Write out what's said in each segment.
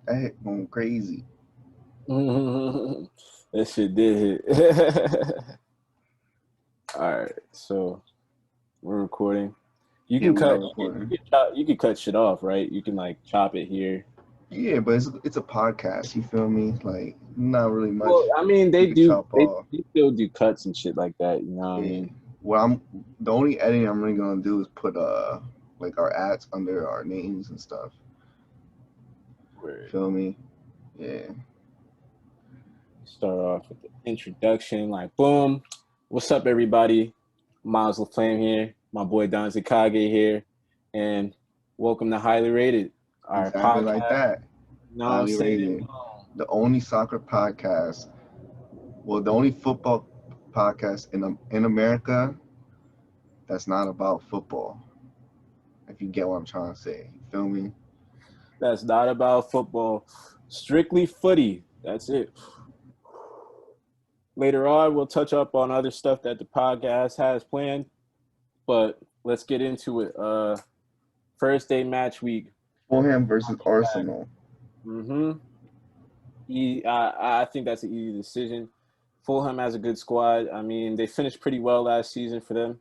That hit going crazy. That shit did hit. All right, so we're recording. You Yeah, can we are cut. recording. You can cut shit off, right? You can like chop it here. Yeah, but it's a podcast. You feel me? Like not really much Well, I mean, you could chop off. they still do cuts and shit like that. You know what I Yeah. mean? Well, I'm the only editing I'm really gonna do is put like our ads under our names and stuff. Where Feel me? Yeah. start off with the introduction, like boom. What's up, everybody? Miles LaFlame here. My boy Don Zakage here, and welcome to Highly Rated, our Exactly like podcast. that. You know what I'm Highly saying? rated. The only soccer podcast. Well, the only football podcast in America that's not about football. If you get what I'm trying to say. You feel me? That's not about football. Strictly footy. That's it. Later on, we'll touch up on other stuff that the podcast has planned, but let's get into it. First day match week. Fulham versus Arsenal. Mm-hmm. I think that's an easy decision. Fulham has a good squad. I mean, they finished pretty well last season for them,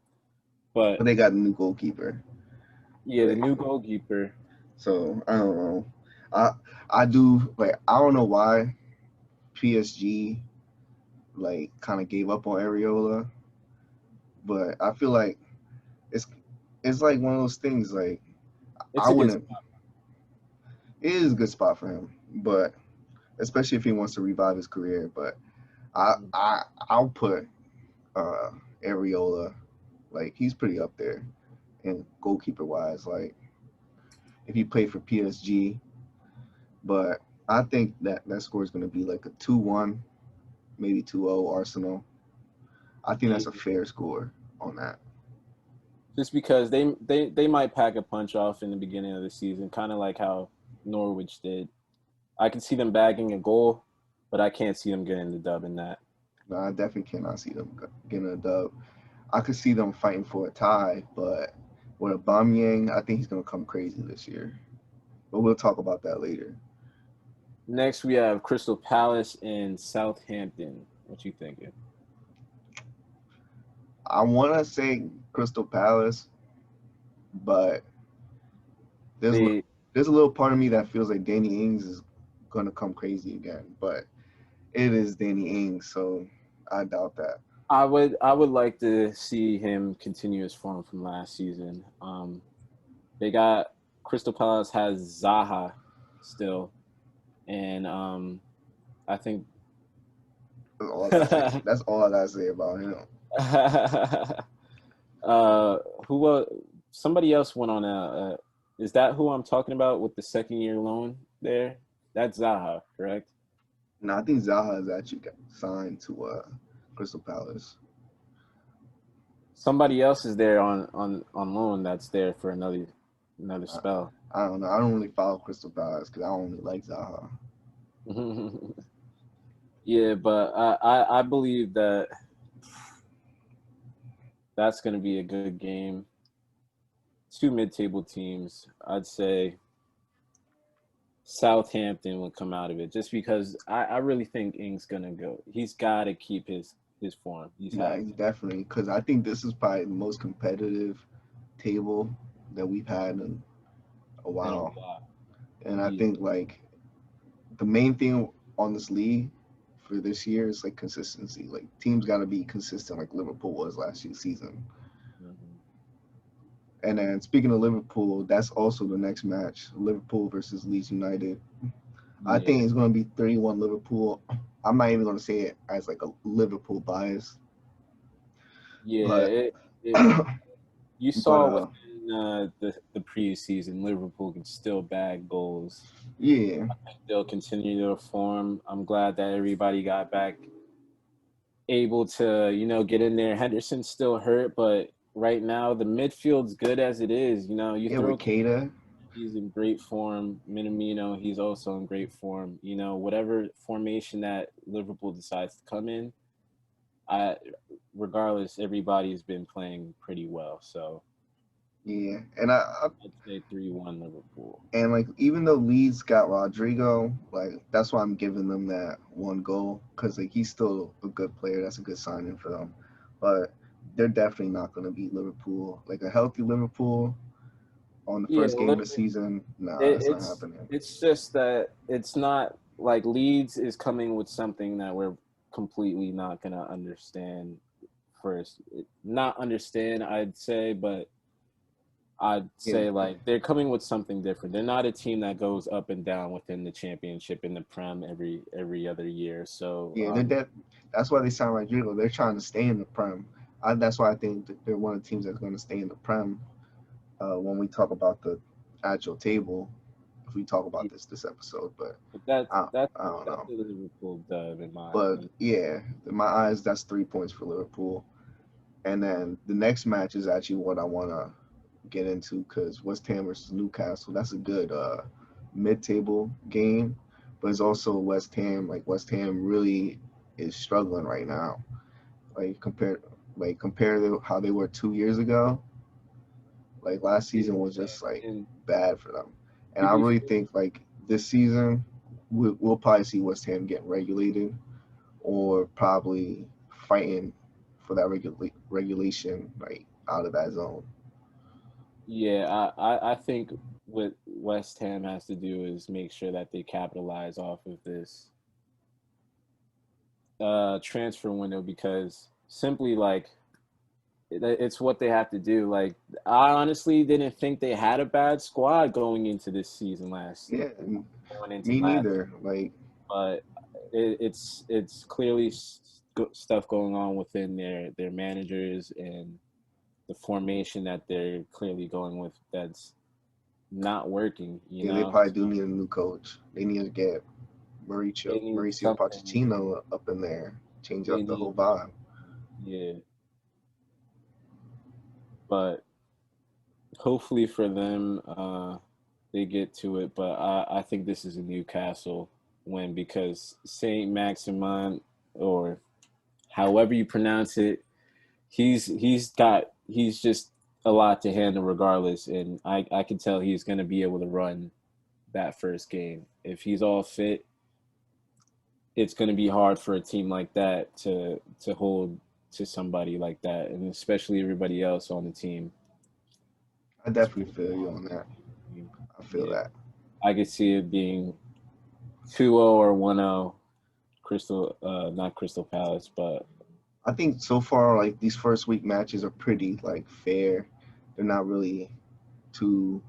but But they got a new goalkeeper. yeah, the new goalkeeper. So I don't know. I I do like I don't know why PSG like kind of gave up on Areola, but I feel like it's it's like one of those things like It's I a good wouldn't. spot. It is a good spot for him, but especially if he wants to revive his career. But I'll put uh Areola like he's pretty up there in goalkeeper wise. Like if he played for PSG, but I think that score is going to be like a 2-1, maybe 2-0 Arsenal. I think Yeah, that's a fair score on that. just because they might pack a punch off in the beginning of the season, kind of like how Norwich did. I can see them bagging a goal, but I can't see them getting the dub in that. No, I definitely cannot see them getting a dub. I could see them fighting for a tie, but with Aubameyang, I think he's going to come crazy this year. But we'll talk about that later. Next, we have Crystal Palace and Southampton. What you thinking? I want to say Crystal Palace, but there's They, there's a little part of me that feels like Danny Ings is going to come crazy again, but it is Danny Ings, so I doubt that. I would like to see him continue his form from last season. They got Crystal Palace has Zaha still, and I think That's all I gotta say. That's all I gotta say about him. uh, who somebody else went on a. Is that who I'm talking about with the second year loan there? That's Zaha, correct? No, I think Zaha has actually got signed to Crystal Palace. Somebody else is there on loan that's there for another I, spell. I don't know. I don't really follow Crystal Palace because I don't really like Zaha. Yeah, but I believe that that's going to be a good game. Two mid-table teams. I'd say Southampton will come out of it just because I really think Ings going to go. He's got to keep his form. He's Yeah, had definitely. Because I think this is probably the most competitive table that we've had in a in a while. while. And I Yeah. think like the main thing on this league for this year is like consistency. Like teams got to be consistent, like Liverpool was last year's season. Mhm. And then speaking of Liverpool, that's also the next match: Liverpool versus Leeds United. I think Yeah. it's going to be 3-1 Liverpool. I'm not even going to say it as like a Liverpool bias, Yeah. but You but saw within the preseason, Liverpool can still bag goals. yeah, They'll continue their form. I'm glad that everybody got back able to, get in there. Henderson's still hurt, but right now the midfield's good as it is. You yeah, throw with Keita, he's in great form. Minamino, he's also in great form. Whatever formation that Liverpool decides to come in, I regardless, everybody's been playing pretty well. So Yeah, and I I'd say 3-1 Liverpool. and like even though Leeds got Rodrigo, like that's why I'm giving them that one goal because like he's still a good player. That's a good signing for them, but they're definitely not going to beat Liverpool. Like a healthy Liverpool on the Yeah, first game of the season, nah, it, that's not it's happening. it's just that it's not like Leeds is coming with something that we're completely not gonna understand first. Not understand, I'd say, but I'd Yeah, say like they're coming with something different. They're not a team that goes up and down within the championship in the Prem every other year. So yeah, that's why they signed Rodrigo. They're trying to stay in the Prem. That's why I think that they're one of the teams that's going to stay in the Prem. When we talk about the actual table, if we talk about this episode, but but that's I, that's I don't that's know. a Liverpool dub in my But opinion. yeah, in my eyes, that's 3 points for Liverpool. And then the next match is actually what I want to get into because West Ham versus Newcastle. That's a good mid-table game, but it's also West Ham. Like West Ham really is struggling right now. Like compare to how they were 2 years ago. Like last season was just like And bad for them, and to I be really fair, think like this season we'll probably see West Ham get regulated or probably fighting for that regulation like out of that zone. yeah, I think what West Ham has to do is make sure that they capitalize off of this transfer window because simply like it's what they have to do. Like I honestly didn't think they had a bad squad going into this season Yeah, going into me last, neither. Like but it's clearly stuff going on within their managers and the formation that they're clearly going with that's not working. You yeah, they know, probably do so need a new coach. They need to get they Mauricio need Mauricio something. Pochettino up in there, change They up the need whole vibe. yeah, but hopefully for them, they get to it. But I think this is a Newcastle win because Saint Maximin or however you pronounce it, he's just a lot to handle regardless, and I can tell he's going to be able to run that first game if he's all fit. It's going to be hard for a team like that to hold to somebody like that, and especially everybody else on the team. I It's definitely pretty feel you hard. on that. I feel Yeah, that. I could see it being 2-0 or 1-0. Crystal, not Crystal Palace, but I think so far like these first week matches are pretty like fair. They're not really too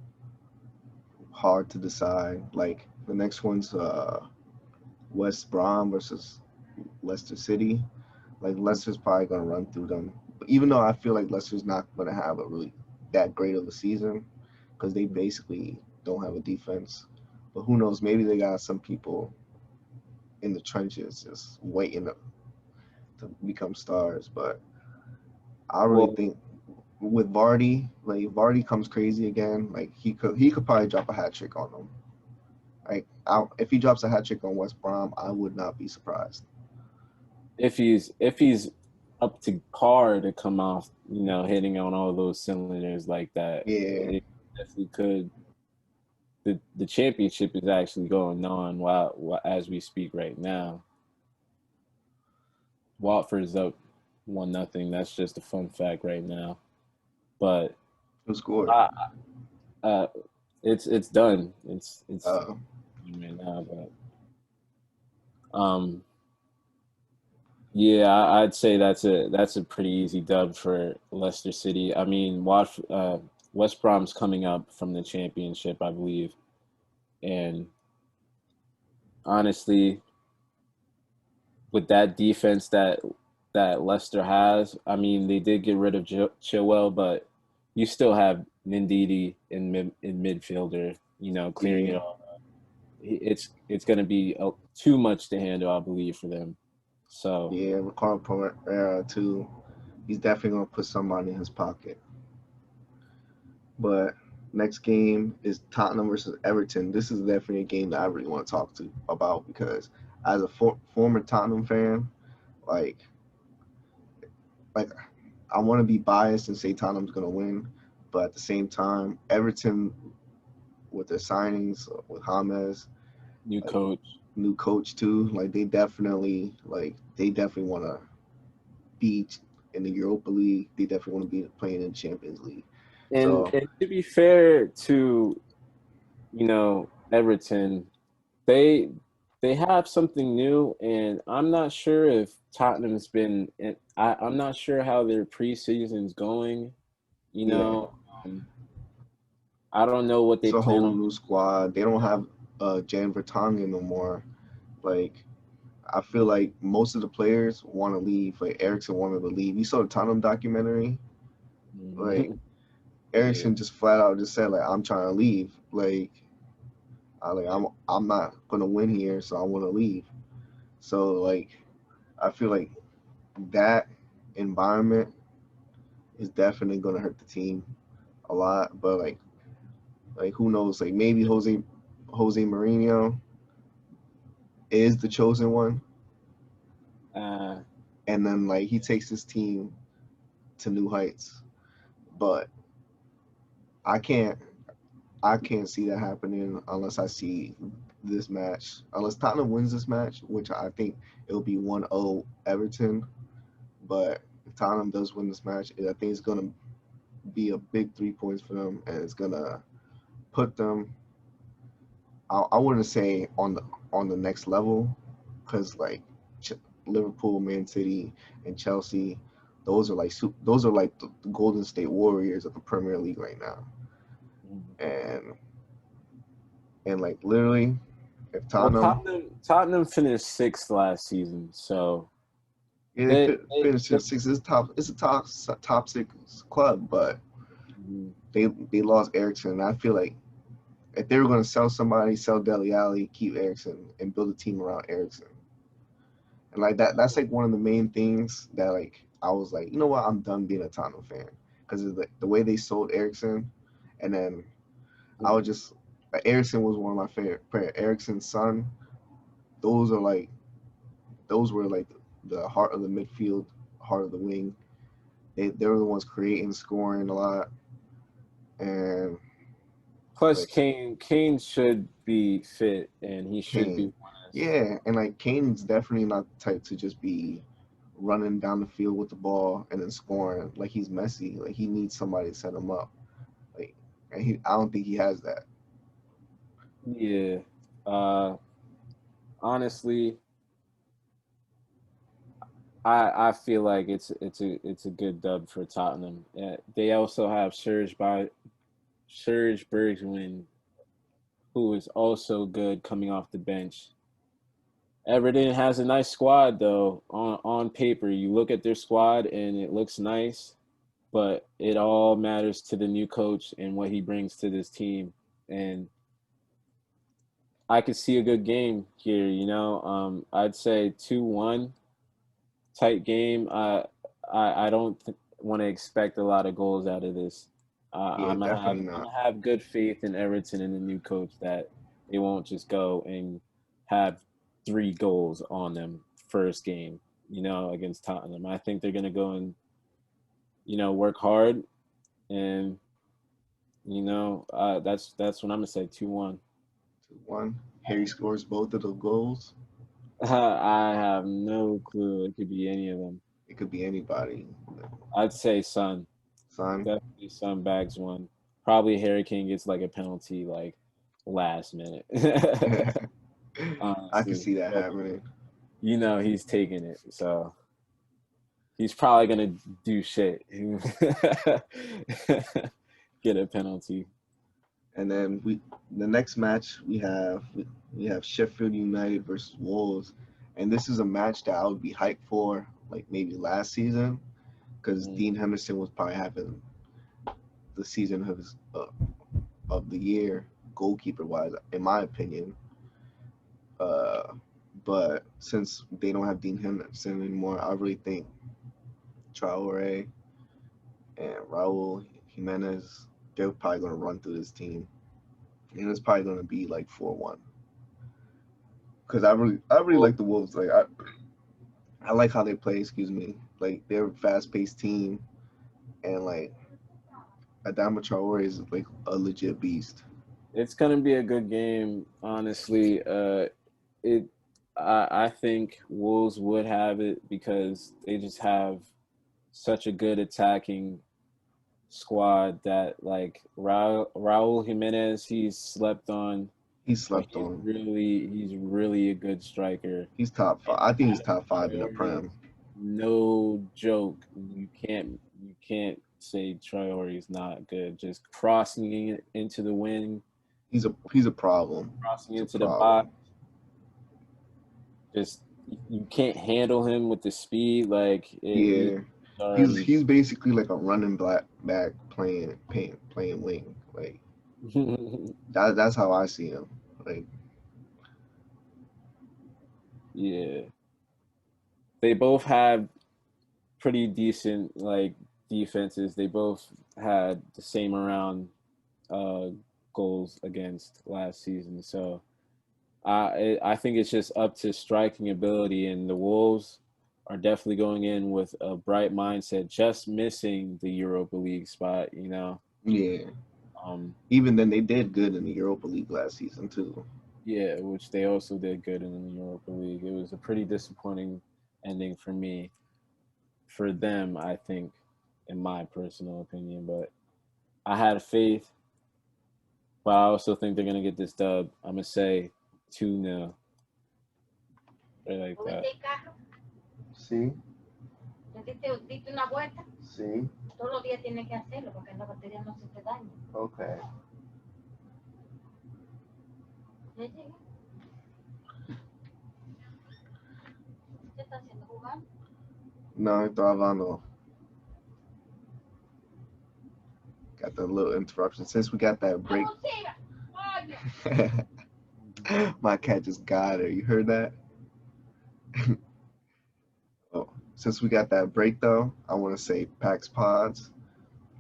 hard to decide. Like the next one's West Brom versus Leicester City. Like Leicester's probably gonna run through them. But even though I feel like Leicester's not gonna have a really that great of a season because they basically don't have a defense. But who knows? Maybe they got some people in the trenches just waiting to become stars. But I really well, think with Vardy, like if Vardy comes crazy again, like he could probably drop a hat trick on them. Like if he drops a hat trick on West Brom, I would not be surprised. if he's up to par to come off, hitting on all those cylinders like that, Yeah, it definitely could. The championship is actually going on while as we speak right now. Watford's up 1-0. That's just a fun fact right now. But who scored? uh, uh, it's done. It's Uh, right now, but yeah, I'd say that's a pretty easy dub for Leicester City. I mean, West Brom's coming up from the championship, I believe, and honestly, with that defense that Leicester has, I mean, they did get rid of Chilwell, but you still have Ndidi in midfielder, clearing it yeah, all. It's going to be too much to handle, I believe, for them. So yeah. Ricardo Pereira too. He's definitely gonna put somebody in his pocket. But next game is Tottenham versus Everton. This is definitely a game that I really want to talk to about because as a former Tottenham fan, like like I want to be biased and say Tottenham's gonna win, but at the same time, Everton with their signings with James, New like coach. new coach too, like they definitely want to be in the Europa League. They definitely want to be playing in the Champions League. And So and to be fair to, Everton, they they have something new, and I'm not sure if Tottenham's been. I'm not sure how their preseason's going. You yeah, know, I don't know what it's they a plan whole on. new squad. They don't have Jan Vertonghen no more. Like I feel like most of the players want to leave. Like Ericsson wanted to leave. You saw the Tottenham documentary. Like Mhm. Yeah, Ericsson just flat out just said like I'm trying to leave. I'm not gonna win here, so I want to leave. So like I feel like that environment is definitely gonna hurt the team a lot. But like who knows? Like maybe Jose Mourinho is the chosen one, uh, and then like he takes his team to new heights. But I can't I can't see that happening unless I see this match. Unless Tottenham wins this match, which I think it'll be 1-0 Everton. But if Tottenham does win this match, I think it's gonna be a big 3 points for them, and it's gonna put them. I wouldn't say on the next level, because like Liverpool, Man City, and Chelsea, those are like the Golden State Warriors of the Premier League right now, and like literally, if well, Tottenham, Tottenham finished sixth last season, so yeah, they they, they, finished in they six. It's a top six club, but Mhm. they lost Ericsson. And I feel like if they were going to sell somebody, sell Dele Alli, keep Ericsson, and build a team around Ericsson. And like that's like one of the main things that like I was like, you know what, I'm done being a Tottenham fan because of the way they sold Ericsson, and then I was just Ericsson was one of my favorite player. Ericsson's son, those are like those were like the heart of the midfield, heart of the wing. They were the ones creating, scoring a lot, and Plus, like Kane should be fit, and he should be Kane, honest. yeah, and like Kane's definitely not the type to just be running down the field with the ball and then scoring like he's Messi. Like he needs somebody to set him up. Like, and I don't think he has that. Yeah. Uh, honestly, I feel like it's a good dub for Tottenham. They also have Serge Bergwijn, who is also good coming off the bench. Everton has a nice squad though. On paper, you look at their squad and it looks nice, but it all matters to the new coach and what he brings to this team. And I could see a good game here. I'd say 2-1 tight game. I don't want to expect a lot of goals out of this. Yeah, definitely I'm not. gonna have good faith in Everton and the new coach that they won't just go and have 3 goals on them first game. Against Tottenham. I think they're gonna go and work hard, and that's what I'm gonna say. 2-1. 2-1. Harry scores both of the goals. I have no clue. It could be any of them. It could be anybody. I'd say Son. Son. Definitely Son bags one. Probably Harry Kane gets like a penalty like last minute. I can Honestly. see that But happening. he's taking it. So he's probably gonna do shit. Get a penalty. And then the next match we have Sheffield United versus Wolves, and this is a match that I would be hyped for, like maybe last season, because Mm. Dean Henderson was probably having the season of the year goalkeeper wise, in my opinion. Uh, but since they don't have Dean Henderson anymore, I really think Traore and Raul Jimenez, they're probably gonna run through this team, and it's probably gonna be like 4-1. Because I really Well, like the Wolves. Like I like how they play. Excuse me. Like they're a fast paced team, and like Adama Traore is like a legit beast. It's gonna be a good game, honestly. It I think Wolves would have it because they just have such a good attacking squad that like Raul Jimenez he's slept on, He but slept on. he's really a good striker. He's top five. And I think he's Adam top five in the Traore, Prem. no joke. You can't say Traore is not good. Just crossing it into the wing, He's a problem. crossing He's a into the box. problem. Just you can't handle him with the speed. Like Yeah, he's already. he's basically like a running back playing wing. Like that's how I see him. Like Yeah, they both have pretty decent like defenses. They both had the same around uh, goals against last season. So I think it's just up to striking ability, and the Wolves are definitely going in with a bright mindset, just missing the Europa League spot. yeah, Um, even then they did good in the Europa League last season too. yeah, which they also did good in the Europa League. It was a pretty disappointing ending for me, for them, I think, in my personal opinion. But I had faith, but I also think they're gonna get this dub. I'm gonna say 2-0. Right like that. See, see, okay. No, trabajando. Got the little interruption since we got that break. My cat just got her. You heard that? Oh, since we got that break though, I want to say Pax Pods,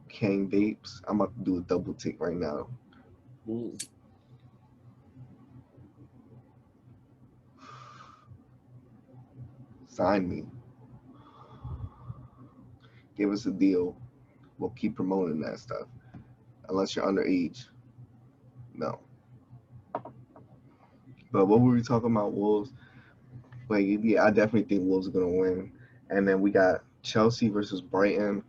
King Vapes. I'm about to do a double tick right now. Mm. Sign me. Give us a deal. We'll keep promoting that stuff. Unless you're underage. No. But what were we talking about? Wolves? Like, yeah, I definitely think Wolves are gonna win. And then we got Chelsea versus Brighton.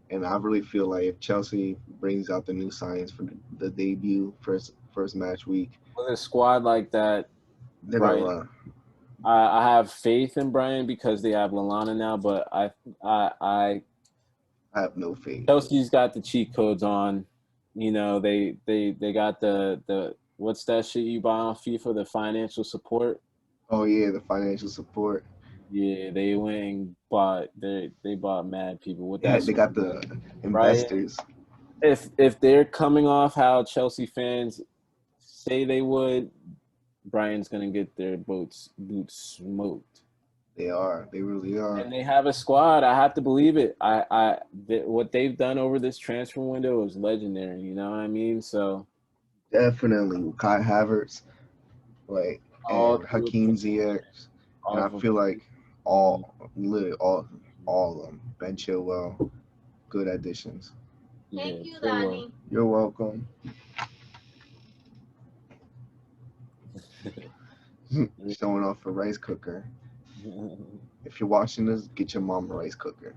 And I really feel like if Chelsea brings out the new signs for the debut first match week, With a squad like that, they're gonna Brighton. run. I have faith in Brighton because they have Lalana now, but I I have no faith. Chelsea's got the cheat codes on. They got the what's that shit you buy on FIFA, the financial support. Oh yeah, the financial support. Yeah, they went and they bought mad people with Yeah, that they sort got of the money. Brighton, investors. if they're coming off how Chelsea fans say they would, Brighton's gonna get their boots smoked. They are. They really are. And they have a squad. I have to believe it. What they've done over this transfer window is legendary. You know what I mean? So Definitely with Kai Havertz, like, all and through Hakeem Ziyech, and I off of feel like literally all of them. Ben Chilwell, good additions. yeah, Chilwell. You're welcome. Showing off a rice cooker. If you're watching this, get your mom a rice cooker.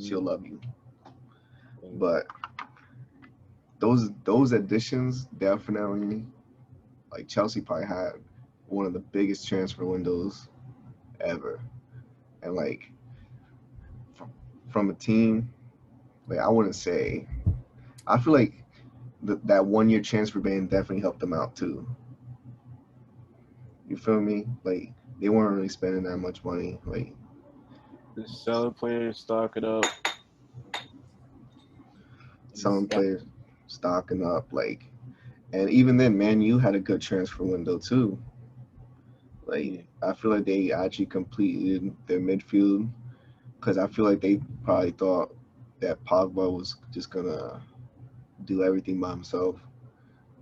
She'll love you. But those additions definitely, like Chelsea probably had one of the biggest transfer windows ever, and like from a team, like I wouldn't say. I feel like that 1 year transfer ban definitely helped them out too. You feel me? Like they weren't really spending that much money. Like Just sell the players, stock it up. selling players, stocking up, like, and even then, Man U had a good transfer window too. Like Yeah. I feel like they actually completed their midfield because I feel like they probably thought that Pogba was just gonna do everything by himself,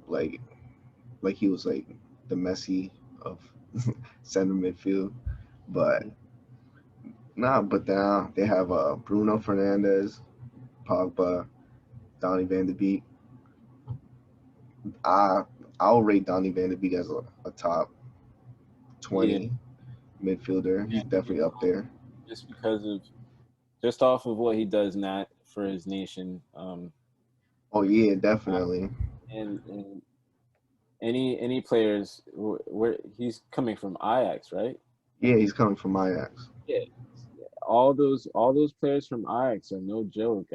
like he was like the Messi of center midfield. But nah, but now they have Bruno Fernandez, Pogba, Donny Van de Beek. I I'll rate Donny Van de Beek as a top Yeah, 20 midfielder. He's definitely up there. just because of just off of what he does not for his nation. Oh yeah, definitely. And any players where he's coming from Ajax, right? Yeah, he's coming from Ajax. Yeah, all those players from Ajax are no joke.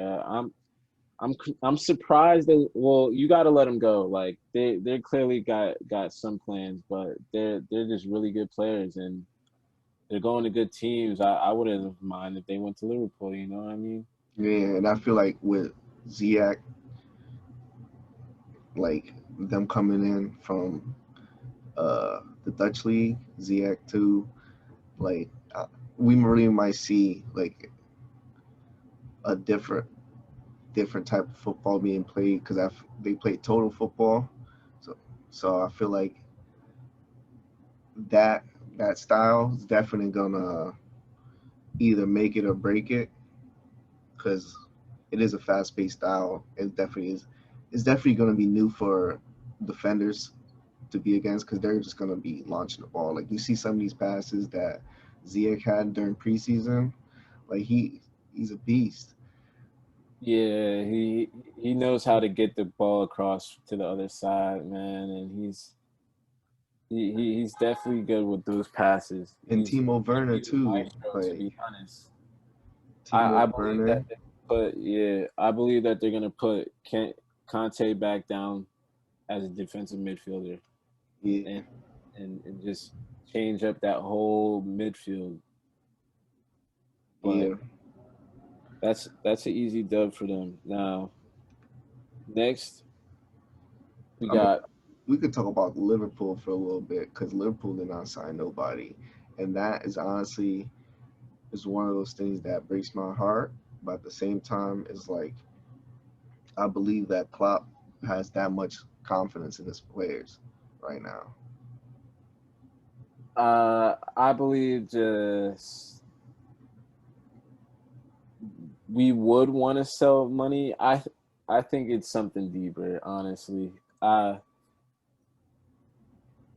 I'm I'm surprised that well you got to let them go. Like they clearly got some plans, but they're just really good players and they're going to good teams. I wouldn't mind if they went to Liverpool. You know what I mean? Yeah, and I feel like with Ziyech, like them coming in from the Dutch league, Ziyech too, like we really might see like a different type of football being played because they play total football, so I feel like that that style is definitely gonna either make it or break it because it is a fast paced style. It definitely is. It's definitely gonna be new for defenders to be against because they're just gonna be launching the ball. Like you see some of these passes that Ziyech had during preseason, like he's a beast. Yeah, he knows how to get the ball across to the other side, man, and he's definitely good with those passes. And He's Timo Werner he's a too, maestro, to like be honest. I Timo believe that Werner. I believe that they're gonna put Conte back down as a defensive midfielder Yeah, and and just change up that whole midfield. But yeah. that's an easy dub for them. Now next we I mean, got we could talk about Liverpool for a little bit because Liverpool did not sign nobody, and that is honestly is one of those things that breaks my heart. But at the same time, it's like I believe that Klopp has that much confidence in his players right now. I believe just we would want to sell money. I think it's something deeper, honestly.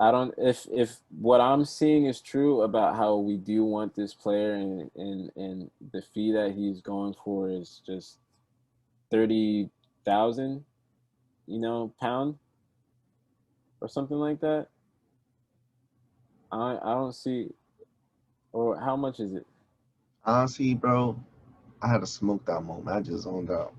I don't if what I'm seeing is true about how we do want this player and the fee that he's going for is just 30,000, pound or something like that. I don't see or how much is it? Honestly, bro, I had a smoked out moment. I just zoned out.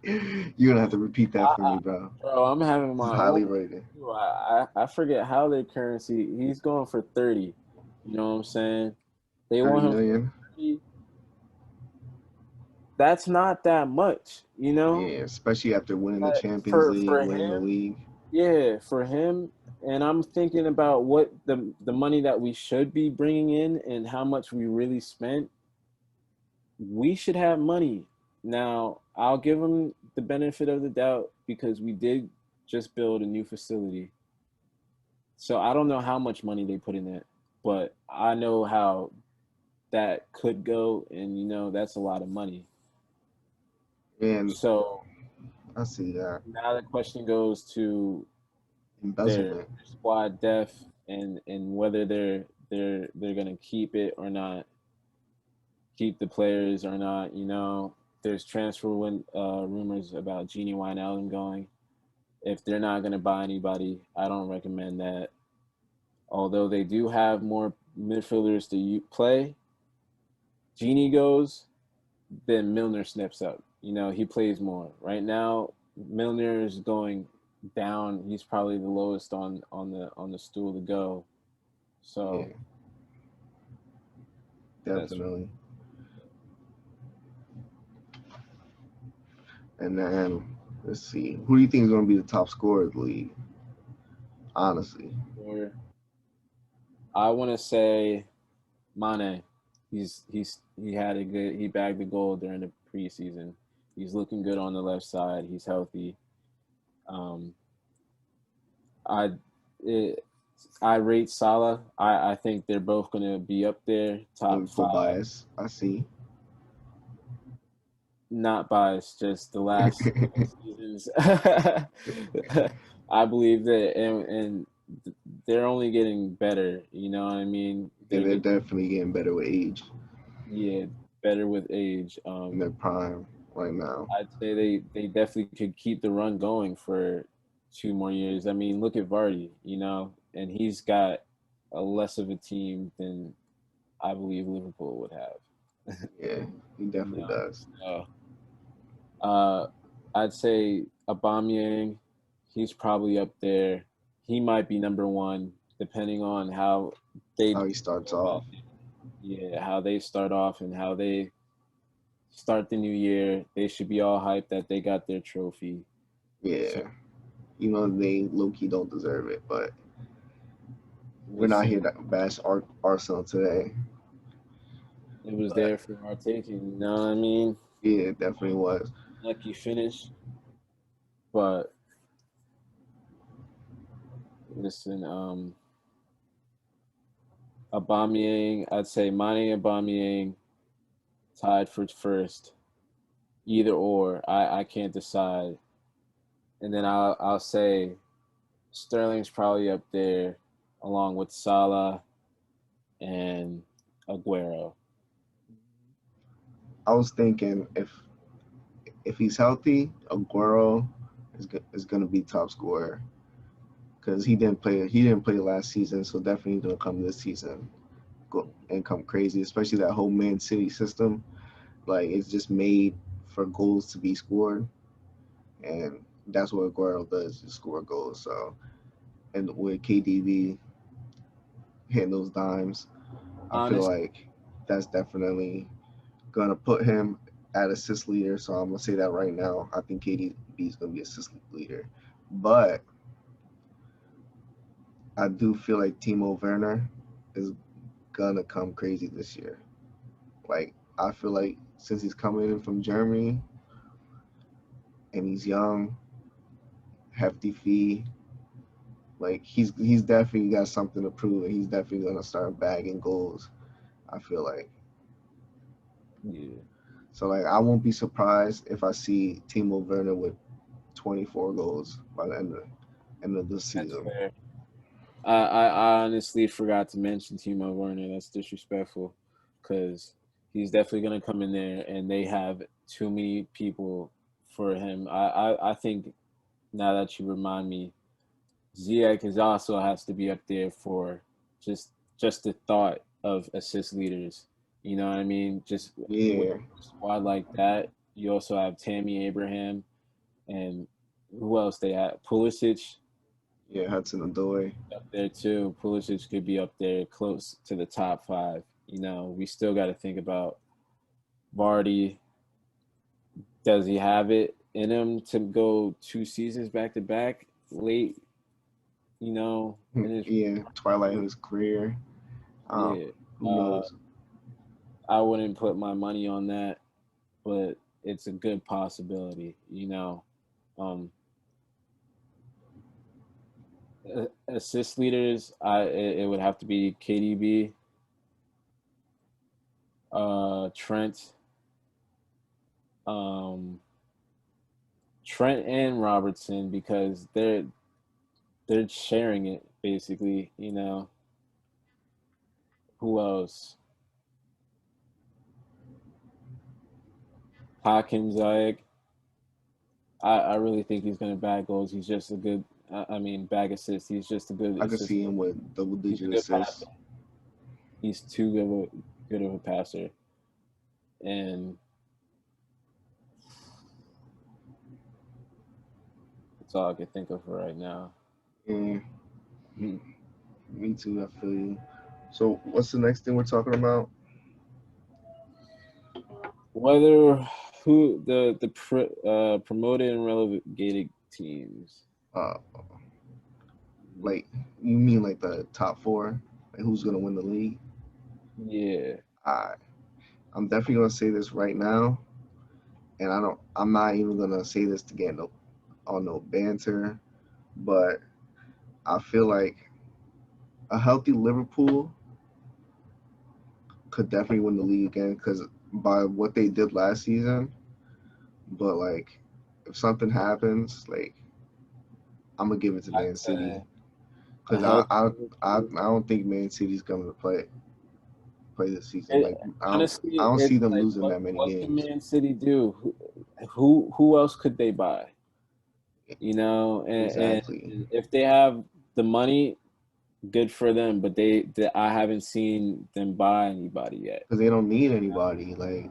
You're gonna have to repeat that for me, bro. Bro, I'm having This is my highly own. rated. I forget how their currency. He's going for 30. You know what I'm saying? They 30 want him for million. 30. That's not that much, you know. Yeah, especially after winning the But Champions for League, for winning the him, league. yeah, for him. And I'm thinking about what the money that we should be bringing in and how much we really spent. We should have money. Now, I'll give him the benefit of the doubt because we did just build a new facility. So I don't know how much money they put in it, but I know how that could go, and that's a lot of money. And So I see that. now the question goes to their Embezzlement. squad depth and whether they're gonna keep it or not, keep the players or not. There's rumors about Genie Wijnaldum going. If they're not gonna buy anybody, I don't recommend that. Although they do have more midfielders to play, Genie goes, then Milner snips up. He plays more. Right now, Milner is going down. He's probably the lowest on the stool to go. Yeah, So that's definitely. And then let's see. Who do you think is gonna be the top scorer of the league? Honestly. where I want to say Mane. He bagged the goal during the preseason. He's looking good on the left side. He's healthy. Um, I it, I rate Salah. I think they're both going to be up there, top Liverpool five. bias. I see. not biased, just the last couple seasons. I believe that, and they're only getting better. You know what I mean? Yeah, They're they're getting, definitely getting better with age yeah, better with age. in their prime right now. I'd say they definitely could keep the run going for 2 more years. I mean, look at Vardy, and he's got a less of a team than I believe Liverpool would have. Yeah, he You definitely know, does. so uh, I'd say Aubameyang, he's probably up there. He might be number one, depending on how they How he go starts about off. it. Yeah, how they start off and how they start the new year. They should be all hyped that they got their trophy. So Yeah, even though they low key don't deserve it, but we're not listen, here to bash Arsenal today. it was But there for our taking. You know what I mean? yeah, it definitely was. Lucky finish, but listen, Aubameyang, I'd say Mane and Aubameyang tied for first, either or. I can't decide. And then I'll say Sterling's probably up there, along with Salah and Aguero. I was thinking if he's healthy, Aguero is gonna be top scorer because he didn't play last season, so definitely gonna come this season go and come crazy, especially that whole Man City system. Like it's just made for goals to be scored, and that's what Aguero does, just score goals. So and with KDB hitting those dimes, I feel Honest, like that's definitely gonna put him at assist leader. So I'm gonna say that right now. I think KDB is gonna be assist leader, but I do feel like Timo Werner is gonna come crazy this year. Like I feel like since he's coming in from Germany and he's young, hefty fee, like he's definitely got something to prove, and he's definitely gonna start bagging goals. I feel like yeah, so. Like I won't be surprised if I see Timo Werner with 24 goals by the end of this that's season. fair. I honestly forgot to mention Timo Werner. That's disrespectful, because he's definitely gonna come in there, and they have too many people for him. I think now that you remind me, Ziyech is also has to be up there for just just the thought of assist leaders. You know what I mean? Just with Yeah, a squad like that, you also have Tammy Abraham and who else they have? Pulisic yeah, Hudson Odoi. up there too. Pulisic could be up there close to the top five. We still got to think about Vardy. Does he have it in him to go 2 seasons back to back late? In his Yeah, twilight of his career. Um, yeah. who Uh, knows? I wouldn't put my money on that, but it's a good possibility. Um, assist leaders, it would have to be KDB, Trent, um, Trent and Robertson, because they're sharing it basically. Who else? Hakim Ziyech. I really think he's gonna bag goals. He's just a good. I mean, bag assists. He's just a good I could assist. see him with double He's a digit good passer. assists. He's too good of a passer, and that's all I can think of for right now. Yeah, me too. I feel you. So, what's the next thing we're talking about? Whether who the promoted and relegated teams. Uh, like you mean like the top four? Like who's gonna win the league? Yeah, I I'm definitely gonna say this right now, and I'm not even gonna say this to get no banter, but I feel like a healthy Liverpool could definitely win the league again because by what they did last season, But like, if something happens, like I'm gonna give it to I Man said City a because healthy I Liverpool. don't think Man City's gonna play this season. It, Like I honestly, don't see it's them like losing that many what can games. Man City do? Who else could they buy? You know, Exactly. and if they have the money, good for them. But I haven't seen them buy anybody yet. Because they don't need anybody. Like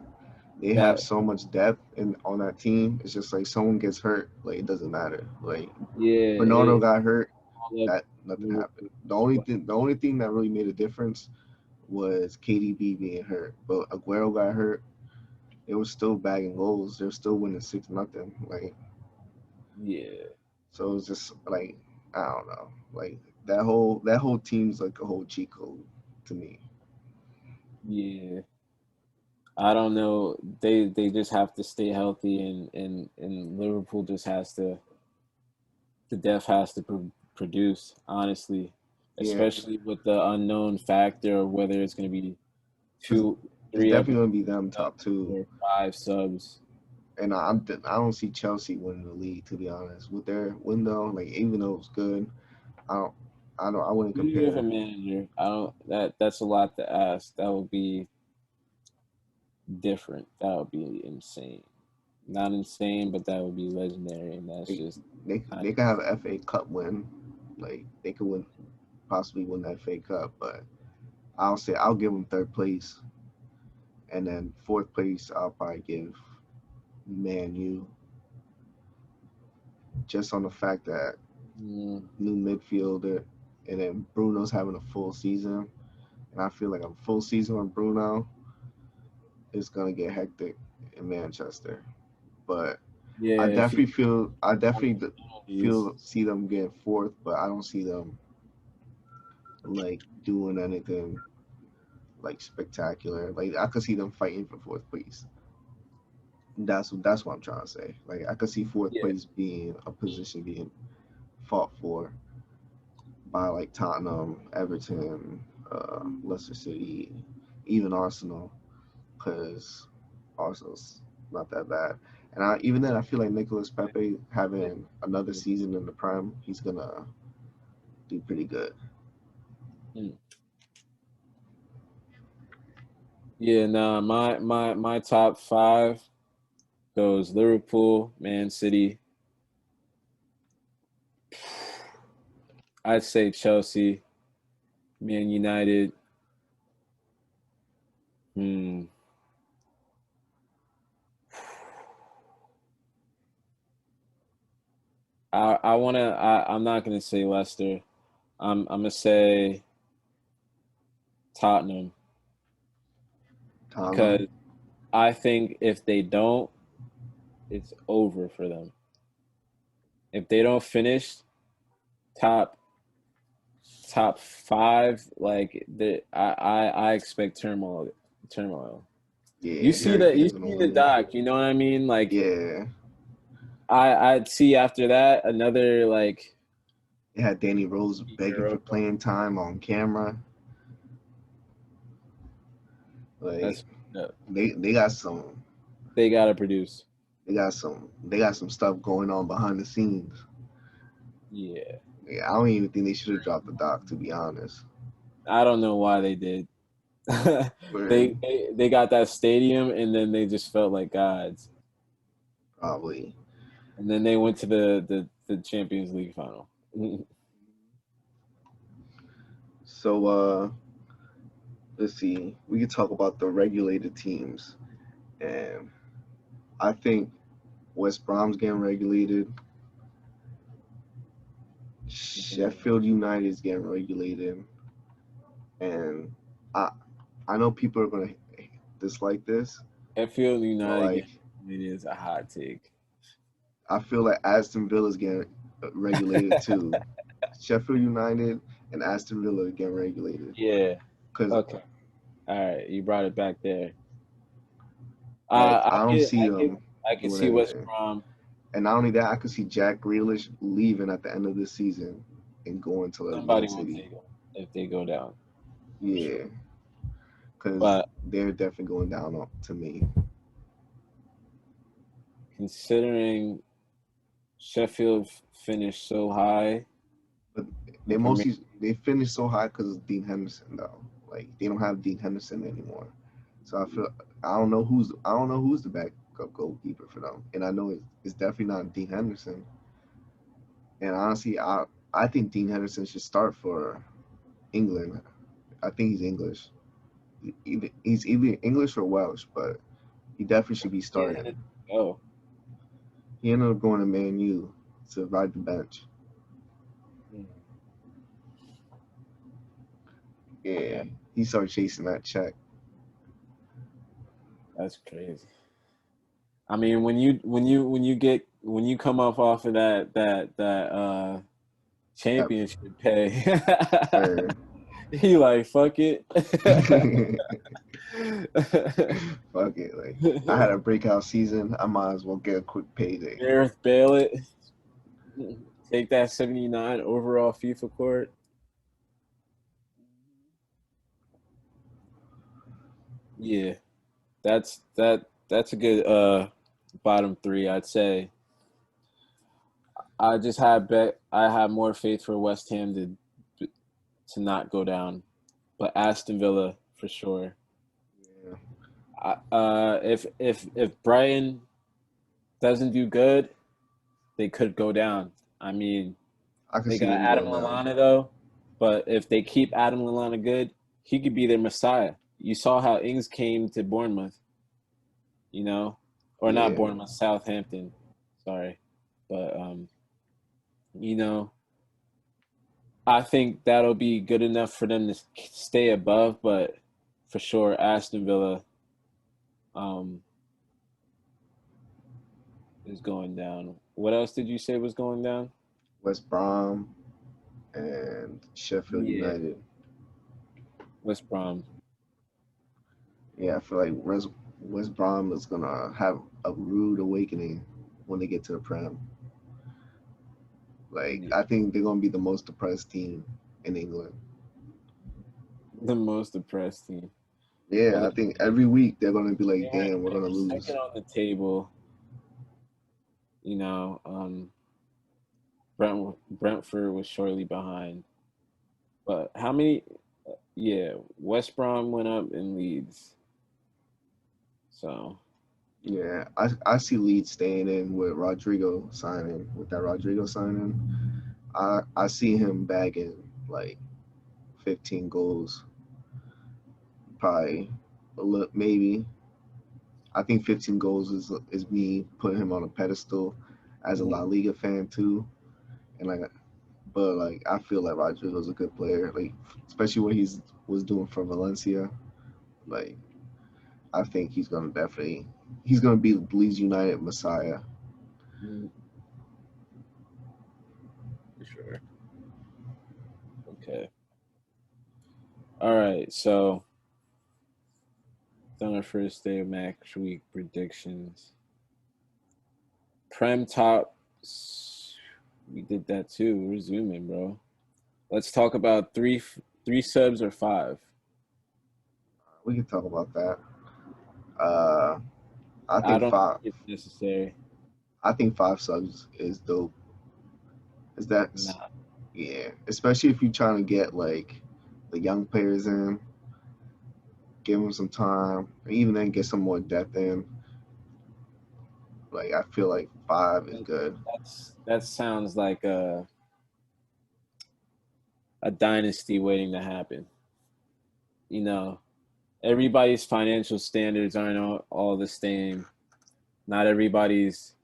they have That so much depth in on that team. It's just like someone gets hurt, like it doesn't matter. Like yeah, Bernardo got hurt, all up that nothing happened. Liverpool. The only thing that really made a difference was KDB being hurt. But Aguero got hurt. They were still bagging goals. They were still winning 6-0. Like Yeah, so, it was just like I don't know. Like that whole team's like a whole cheat code to me. yeah. I don't know. They just have to stay healthy, and Liverpool just has to the depth has to produce. Honestly, Yeah, especially with the unknown factor of whether it's going to be it's, two, it's three definitely episodes gonna be them top two. or five subs. And I don't see Chelsea winning the league to be honest. With their window, like even though it's good, I don't I wouldn't Even with a compare. manager, I don't. That's a lot to ask. That would be different. That would be insane. Not insane, but that would be legendary, and that's They just kind they could have an FA Cup win, like they could win possibly win that FA Cup, but I'll give them third place, and then fourth place I'll probably give Man U, just on the fact that of. Mm, new midfielder, and then Bruno's having a full season, and I feel like a full season with Bruno is gonna get hectic in Manchester. But yeah, if he I on definitely his penalties. feel see them getting fourth, but I don't see them like doing anything like spectacular. Like I could see them fighting for fourth place. That's what I'm trying to say. Like I could see fourth Yeah, place being a position being fought for by like Tottenham, Everton, Leicester City, even Arsenal, because Arsenal's not that bad. And even then, I feel like Nicolas Pepe having another season in the Prem, he's gonna do pretty good. mm. Yeah. Nah, my top five goes Liverpool, Man City. I'd say Chelsea, Man United. Hmm. I'm not gonna say Leicester. I'm gonna say Tottenham Tottenham, because I think if they don't, it's over for them. If they don't finish top top five, like I expect turmoil. yeah, Harry You Kane's gonna see the leave. doc, you know what I mean? Like Yeah, I'd see after that another like they had Danny Rose begging for Europa. playing time on camera. Like That's yeah, they got some they gotta produce. they got some stuff going on behind the scenes. Yeah. Yeah, I don't even think they should have dropped the doc to be honest. I don't know why they did. Word, They got that stadium and then they just felt like gods. probably. And then they went to the Champions League final. So let's see. We could talk about the regulated teams, and I think West Brom's getting regulated. Sheffield United is getting regulated, and I I know people are gonna dislike this, Sheffield but United like game is a hot take. I feel like Aston Villa's getting regulated too. Sheffield United and Aston Villa are getting regulated Yeah. because Okay. All right. You brought it back there. like I don't see I get them I can doing see West anything. Brom. And not only that, I could see Jack Grealish leaving at the end of this season and going to like Man Somebody will City. take them if they go down for Yeah, sure. because But they're definitely going down to me. considering Sheffield finished so high But in Premier. they finished so high because of Dean Henderson though. Like they don't have Dean Henderson anymore, so I don't know who's the backup goalkeeper for them, and I know it's definitely not Dean Henderson. And honestly, I think Dean Henderson should start for England. I think he's English. He's either English or Welsh, but he definitely should be Yeah. starting. Oh, He ended up going to Man U to ride the bench. Yeah, yeah, he started chasing that check. that's crazy. I mean, when you come up off of that That championship pay, fair. he like fuck it. Fuck it. Like I had a breakout season. I might as well get a quick payday. Gareth Bale it. Take that 79 overall FIFA court. Yeah, that's a good bottom three, I'd say. I have more faith for West Ham to not go down, but Aston Villa for sure. Yeah, If Brighton doesn't do good, they could go down. I mean, I can they see got them Adam going down. Lallana though, but if they keep Adam Lallana good, he could be their messiah. You saw how Ings came to Bournemouth, you know, or not Yeah, Bournemouth, Southampton. Sorry, but you know, I think that'll be good enough for them to stay above. But for sure, Aston Villa um, is going down. What else did you say was going down? West Brom and Sheffield Yeah, United. West Brom. Yeah, I feel like West Brom is gonna have a rude awakening when they get to the Prem. Like Yeah. I think they're gonna be the most depressed team in England. The most depressed team. Well, Yeah, I think every week they're gonna be like, "Damn, we're they gonna were second lose." on the table. Brentford was shortly behind. But how many? Yeah, West Brom went up in Leeds. So Yeah, I see Leeds staying in with Rodrigo signing. With that Rodrigo signing, I see him bagging like 15 goals, probably a little, maybe. I think 15 goals is me putting him on a pedestal as a La Liga fan too. And like, but like I feel like Rodrigo's a good player, like especially what he's was doing for Valencia. Like I think he's gonna be the Leeds United messiah. mm, for sure. Okay. All right. So done our first day of match week predictions. Prem top. We did that too. We're zooming, bro. Let's talk about three subs or five. We can talk about that. Uh, I I think don't five. think it's necessary. I think 5 subs is dope. Is that's Nah. yeah, especially if you're trying to get like the young players in, give them some time, even then get some more depth in. Like I feel like 5 is good. That sounds like a dynasty waiting to happen. You know, everybody's financial standards aren't all the same. Not everybody's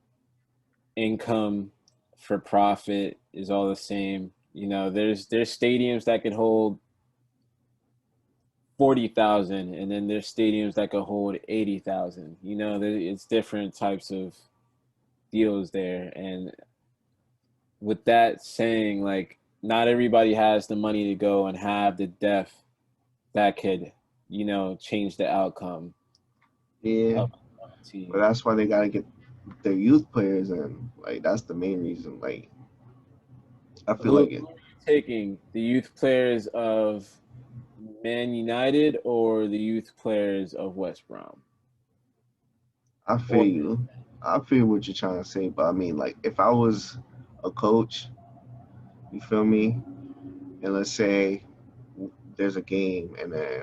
income for profit is all the same. You know, there's stadiums that could hold 40,000, and then there's stadiums that could hold 80,000. You know, it's different types of deals there. And with that saying, like, not everybody has the money to go and have the depth that could, change the outcome Yeah, of a but team. that's why they gotta get their youth players in. Like that's the main reason. Like I feel like it. Who are you taking? The youth players of Man United or the youth players of West Brom? I feel Or you. I feel what you're trying to say, but I mean, like, if I was a coach, you feel me? And let's say there's a game and then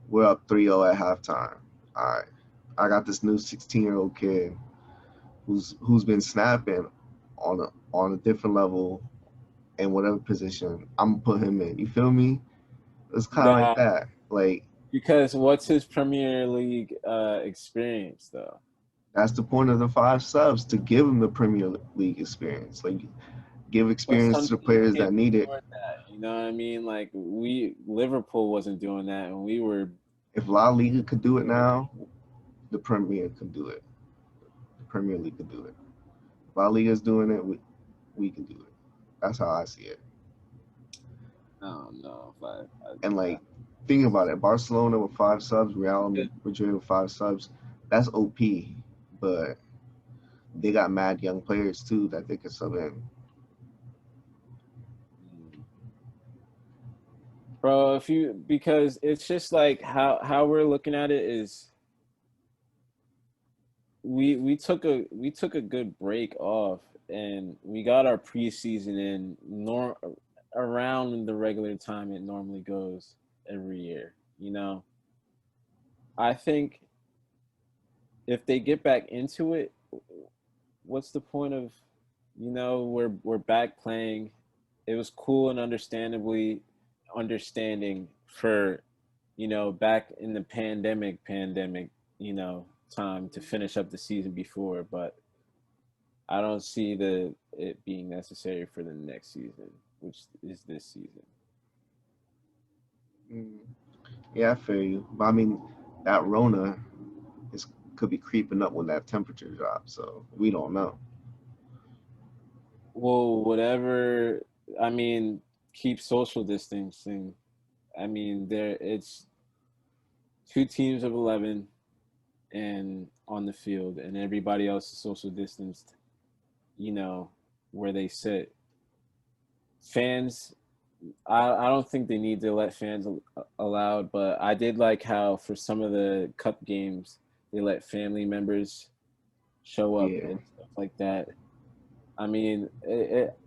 we're up 3-0 at halftime. All right, I got this new 16-year-old kid who's been snapping on a different level in whatever position. I'm gonna put him in. You feel me? It's kind of like Nah, that. Like because what's his Premier League experience though? that's the point of the five subs to give him the Premier League experience. Like give But experience some to the teams players can't that need it. afford that. You know what I mean? Like Liverpool wasn't doing that, and we were. If La Liga could do it now, the Premier could do it. The Premier League could do it. If La Liga's doing it, we can do it. That's how I see it. I don't know if And like, think about it: Barcelona with five subs, Real Madrid with five subs. That's OP, but they got mad young players too that they could sub in. bro. If you because it's just like how we're looking at it is we took a good break off and we got our preseason in around the regular time it normally goes every year. You know, I think if they get back into it, what's the point of, we're back playing. It was cool and understandably understanding for, back in the pandemic, time to finish up the season before, but I don't see it being necessary for the next season, which is this season. Mm. Yeah, I feel you. But I mean, that Rona is could be creeping up when that temperature drops, so we don't know. Well, whatever. I mean, keep social distancing. I mean, it's two teams of 11 and on the field, and everybody else is social distanced, you know, where they sit. Fans, I don't think they need to let fans allowed, but I did like how for some of the cup games they let family members show up Yeah. and stuff like that. I mean,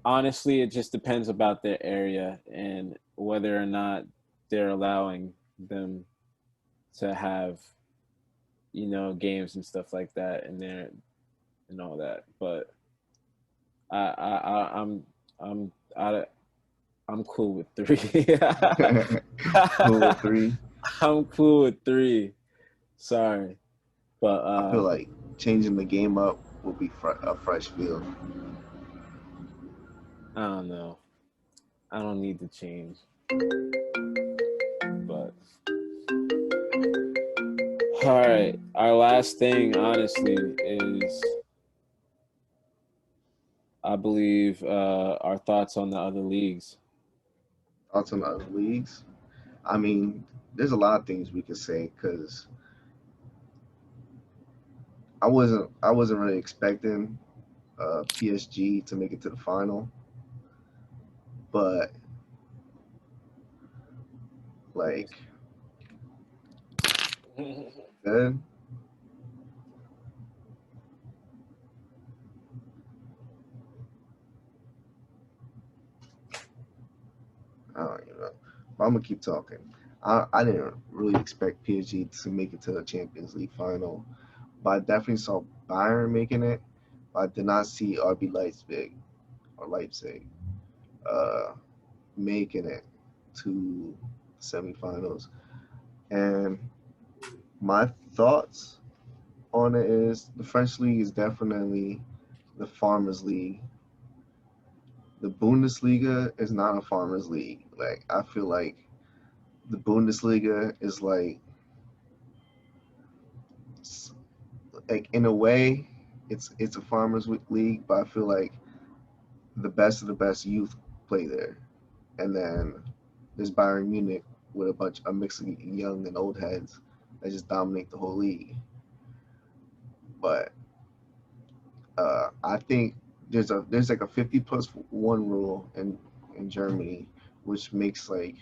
honestly, it just depends about their area and whether or not they're allowing them to have, games and stuff like that in there and all that. But I'm I'm I, I'm cool with three. Cool with three. I'm cool with three. Sorry, but I feel like changing the game up will be a fresh feel. I don't know. I don't need to change, but all right. Our last thing, honestly, is I believe our thoughts on the other leagues. Thoughts on the other leagues? I mean, there's a lot of things we could say because I wasn't really expecting PSG to make it to the final, but like good. I don't even know. But I'm gonna keep talking. I didn't really expect PSG to make it to the Champions League final, but I definitely saw Bayern making it. But I did not see RB Leipzig uh, making it to semifinals. And my thoughts on it is the French league is definitely the farmers league. The Bundesliga is not a farmers league. Like I feel like the Bundesliga is like in a way it's a farmers league, but I feel like the best of the best youth play there. And then there's Bayern Munich with a mix of young and old heads that just dominate the whole league. But I think there's like a 50+1 rule in Germany, which makes like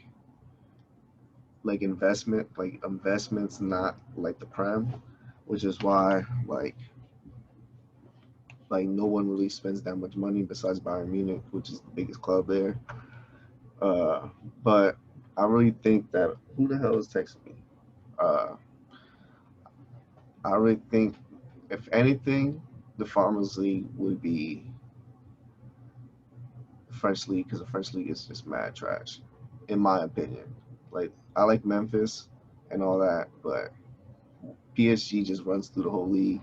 investments not like the prem, which is why like Like no one really spends that much money besides Bayern Munich, which is the biggest club there. Uh, but I really think that who the hell is texting me? Uh, I really think if anything, the Farmers League would be the French League because the French League is just mad trash, in my opinion. Like I like Memphis and all that, but PSG just runs through the whole league,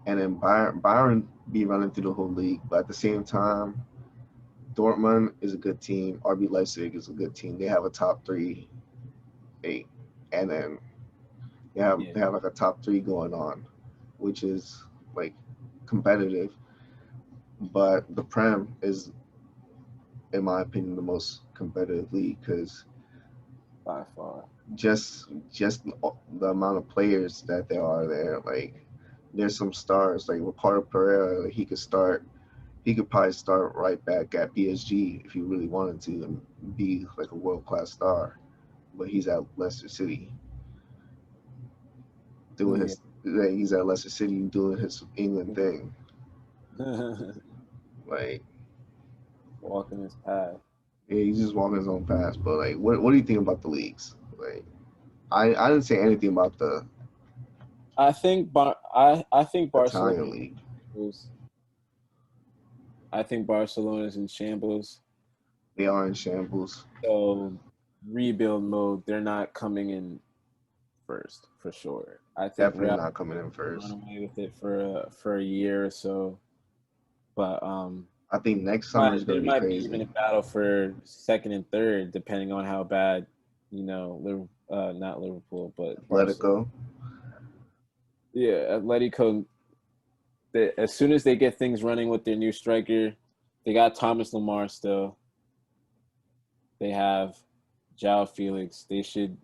and then Byron be running through the whole league. But at the same time, Dortmund is a good team. RB Leipzig is a good team. They have a top three, eight, and then Yeah, they have like a top three going on, which is like competitive. But the Prem is, in my opinion, the most competitive league because by far. just the amount of players that there are there. Like there's some stars like Ricardo Pereira. Like, he could probably start right back at PSG if he really wanted to and be like a world class star. But he's at Leicester City doing Yeah. his. Like, he's at Leicester City doing his England thing. Like Walking his path. yeah, he's just walking his own path. But like, what do you think about the leagues? Like I didn't say anything about the I think Barcelona Italian league. is- I think Barcelona's in shambles. They are in shambles. So rebuild mode, they're not coming in first for sure. I think Definitely Real not coming in can run first. away with it for a year or so, but I think next summer is going there to be might be even crazy. a battle for second and third, depending on how bad not Liverpool, but Barcelona. Atletico. Yeah, Atletico. As soon as they get things running with their new striker, they got Thomas Lamar still. They have João Felix. They should,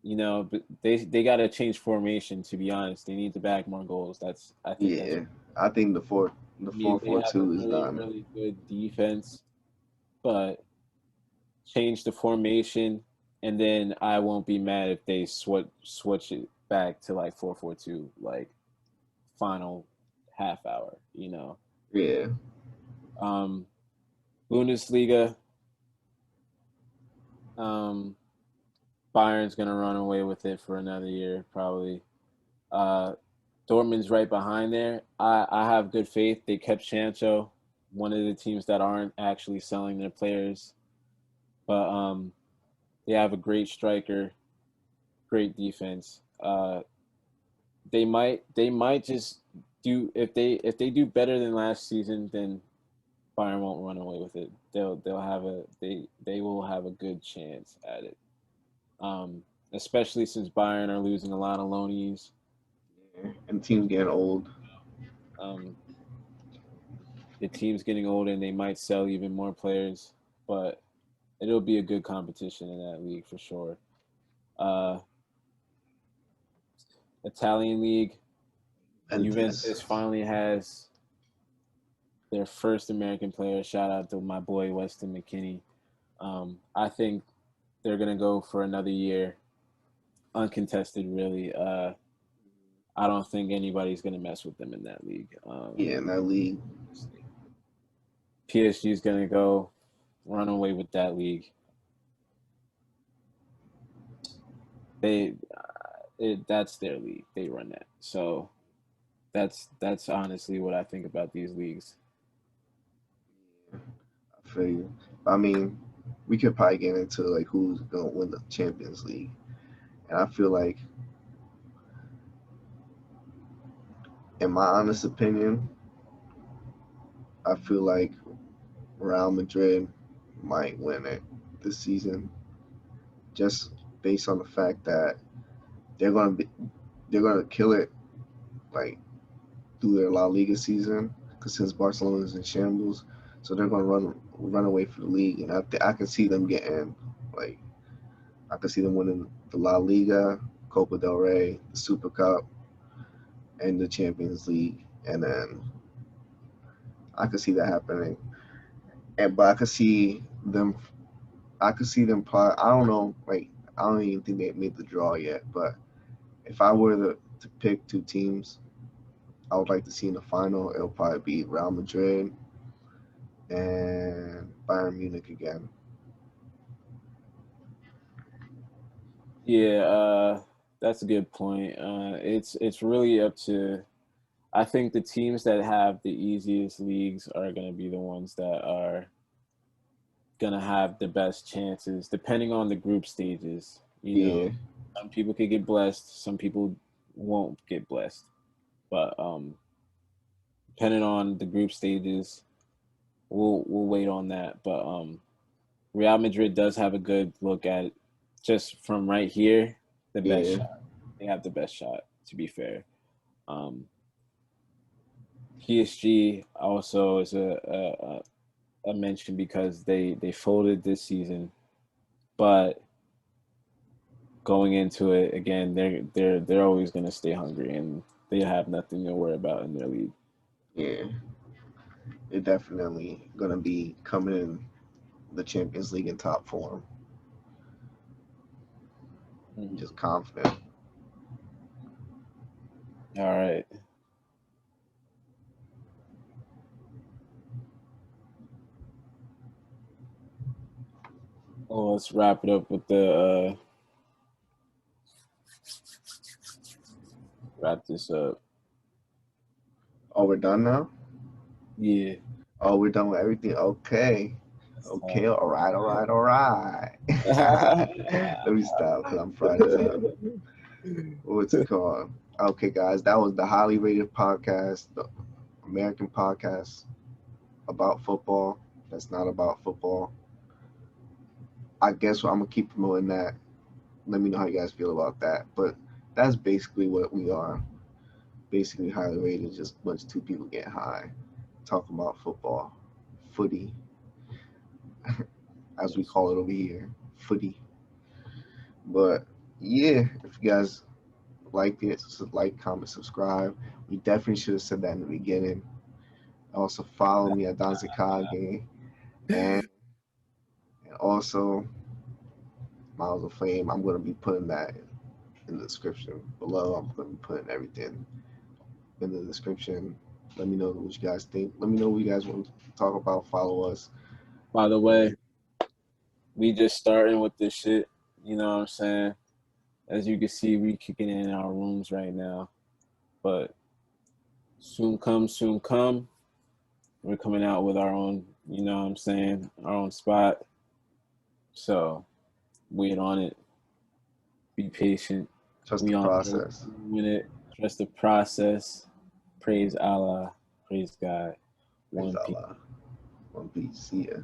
but they got to change formation. To be honest, they need to back more goals. I think that's. Yeah, I think the I four mean, they four have a two is really done. really good defense, but change the formation, and then I won't be mad if they switch it back to like 4-4-2, like final half hour. Yeah, Um, Bundesliga. Um, Bayern's gonna run away with it for another year, probably. Uh, Dortmund's right behind there. I have good faith. They kept Sancho, one of the teams that aren't actually selling their players, but they have a great striker, great defense. They might just do if they do better than last season, then Bayern won't run away with it. They will have a good chance at it. Um, Especially since Bayern are losing a lot of loanees. and the team's getting old. Um, the team's getting older and they might sell even more players, but it'll be a good competition in that league for sure. Uh, Italian league, Ventus. Juventus finally has their first American player. Shout out to my boy Weston McKinney. I think they're gonna go for another year, uncontested. Really, I don't think anybody's gonna mess with them in that league. Yeah, in that league. PSG is gonna go run away with that league. They that's their league. They run that. So that's honestly what I think about these leagues. I feel you. I mean, we could probably get into like who's gonna win the Champions League, and I feel like, in my honest opinion, I feel like Real Madrid might win it this season, just based on the fact that they're gonna be they're gonna kill it like through their La Liga season because since Barcelona is in shambles, so they're gonna run away for the league, and I can see them getting like I can see them winning the La Liga, Copa del Rey, the Super Cup, and the Champions League, and then I could see that happening. And but I could see them play. I don't know, like I don't even think they made the draw yet. But if I were to pick two teams, I would like to see in the final, it'll probably be Real Madrid and Bayern Munich again. Yeah, that's a good point. It's really up to. I think the teams that have the easiest leagues are going to be the ones that are going to have the best chances, depending on the group stages. You Yeah, know, some people could get blessed, some people won't get blessed. But depending on the group stages, we'll wait on that. But Real Madrid does have a good look at it. Just from right here, the best yeah, shot. They have the best shot. To be fair, um, PSG also is a mention because they folded this season, but going into it again, they're always going to stay hungry and they have nothing to worry about in their league. yeah. They're definitely gonna be coming in the Champions League in top form. Mhm. Just confident. All right. Well, let's wrap it up with the wrap this up. Oh, we're done now? Yeah. Oh, we're done with everything. Okay. Okay, all right, all right, all right. Let me stop because I'm fried as hell. What's it called? Okay, guys, that was the highly rated podcast, the American podcast about football. That's not about football. I guess I'm gonna keep promoting that. Let me know how you guys feel about that. But that's basically what we are. Basically, highly rated, just a bunch of two people getting high, talking about football, footy, as we call it over here, footy. But yeah, if you guys liked it, like, comment, subscribe. We definitely should have said that in the beginning. Also follow me at Danzikage and also Miles of Fame. I'm gonna be putting that in the description below. I'm gonna be putting everything in the description. Let me know what you guys think. Let me know what you guys want to talk about. Follow us. By the way, we just starting with this shit. You know what I'm saying? As you can see, we kicking it in our rooms right now. But soon come, soon come. We're coming out with our own, you know what I'm saying, our own spot. So wait on it. Be patient. Trust the We on process. with it. Trust the process. Praise Allah. Praise God. Praise One Piece. Allah. One Piece. See ya.